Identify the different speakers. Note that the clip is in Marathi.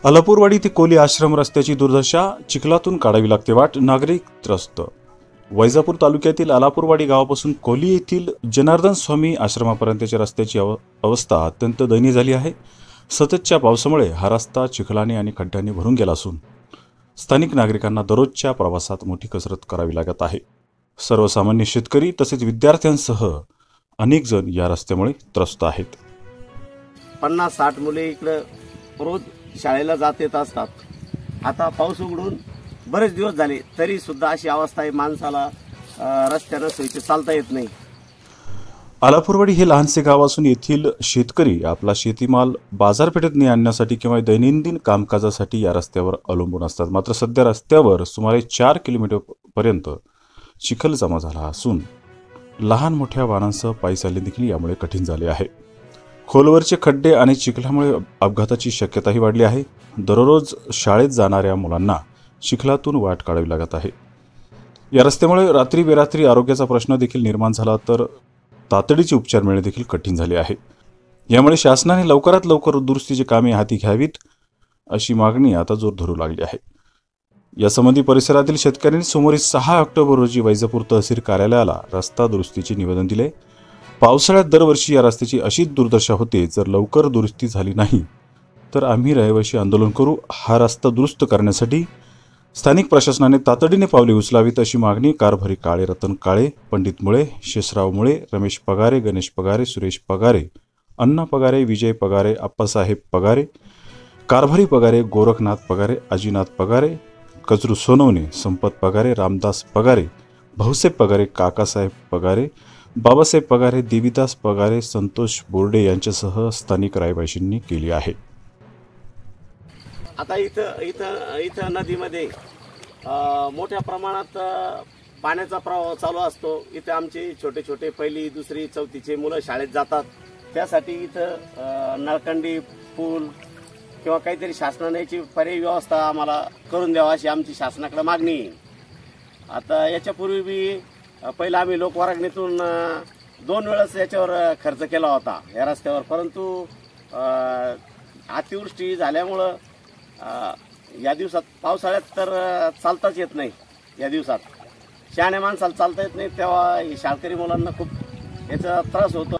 Speaker 1: अलापूरवाडी ते कोली आश्रम रस्त्याची दुर्दशा, चिखलातून काढावी लागते वाट, नागरिक त्रस्त। वैजापूर तालुक्यातील अलापूरवाडी गावापासून कोली येथील जनार्दन स्वामी आश्रमापर्यंतच्या रस्त्याची अवस्था अत्यंत दयनीय झाली आहे। सततच्या पावसामुळे हा रस्ता चिखलाने आणि खड्ड्यांनी भरून गेला असून स्थानिक नागरिकांना दररोजच्या प्रवासात मोठी कसरत करावी लागत आहे। सर्वसामान्य शेतकरी तसेच विद्यार्थ्यांसह अनेक जण या रस्त्यामुळे त्रस्त आहेत।
Speaker 2: 50-60 मुले इकडे रोज शाळेला जात येत असतात। आता पाऊस उघडून बरेच दिवस झाले तरी सुद्धा अशी अवस्था आहे, माणसाला रस्त्याने सोयीचे चालता येत नाही।
Speaker 1: अलापूरवाडी हे लहानसे गाव असून येथील शेतकरी आपला शेतीमाल बाजारपेठेत आणण्यासाठी किंवा दैनंदिन कामकाजासाठी या रस्त्यावर अवलंबून असतात। मात्र सध्या रस्त्यावर सुमारे 4 किलोमीटर पर्यंत चिखल जमा झाला असून लहान मोठ्या वाहनांसह पायी चालणे देखील यामुळे कठीण झाले आहे। खोलवरचे खड्डे आणि चिखलामुळे अपघाताची शक्यताही वाढली आहे। दररोज शाळेत जाणाऱ्या मुलांना चिखलातून वाट काढावी लागत आहे। या रस्त्यामुळे रात्री बेरात्री आरोग्याचा प्रश्न देखील निर्माण झाला तर तातडीचे उपचार मिळणे देखील कठीण झाले आहे। यामुळे शासनाने लवकरात लवकर दुरुस्तीची कामे हाती घ्यावीत अशी मागणी आता जोर धरू लागली आहे। यासंबंधी परिसरातील शेतकऱ्यांनी सोमवारी 6 ऑक्टोबर रोजी वैजापूर तहसील कार्यालयाला रस्ता दुरुस्तीचे निवेदन दिले। पावसाळ्यात दरवर्षी या रस्त्याची अशीच दुर्दशा होते। जर लवकर दुरुस्ती झाली नाही तर आम्ही रहिवासी आंदोलन करू। हा रस्ता दुरुस्त करण्यासाठी स्थानिक प्रशासनाने तातडीने पावले उचलावीत अशी मागणी कारभारी काळे, रतन काळे, पंडित मुळे, शेषराव मुळे, रमेश पगारे, गणेश पगारे, सुरेश पगारे, अण्णा पगारे, विजय पगारे, आप्पासाहेब पगारे, कारभारी पगारे, गोरखनाथ पगारे, अजिनाथ पगारे, कजरू सोनवणे, संपत पगारे, रामदास पगारे, भाऊसाहेब पगारे, काकासाहेब पगारे, बाबासाहेब पगारे, देवीदास पगारे, संतोष बोर्डे यांच्यासह स्थानिक रहिवाशांनी केली आहे।
Speaker 2: आता इथं नदीमध्ये मोठ्या प्रमाणात पाण्याचा प्रवाह चालू असतो। इथे आमचे छोटे छोटे 1ली, 2री, 4थीचे मुलं शाळेत जातात। त्यासाठी इथं नळकंडी, पूल किंवा काहीतरी शासनाने याची पर्यायी व्यवस्था आम्हाला करून द्यावा अशी आमची शासनाकडे मागणी आहे। आता याच्यापूर्वी बी पहिला आम्ही लोकवर्गणीतून 2 वेळेस याच्यावर खर्च केला होता या रस्त्यावर, परंतु अतिवृष्टी झाल्यामुळं या दिवसात पावसाळ्यात तर चालताच येत नाही। या दिवसात शहाण्या माणसाला चालता येत नाही, तेव्हा शाळकरी मुलांना खूप याचा त्रास होतो।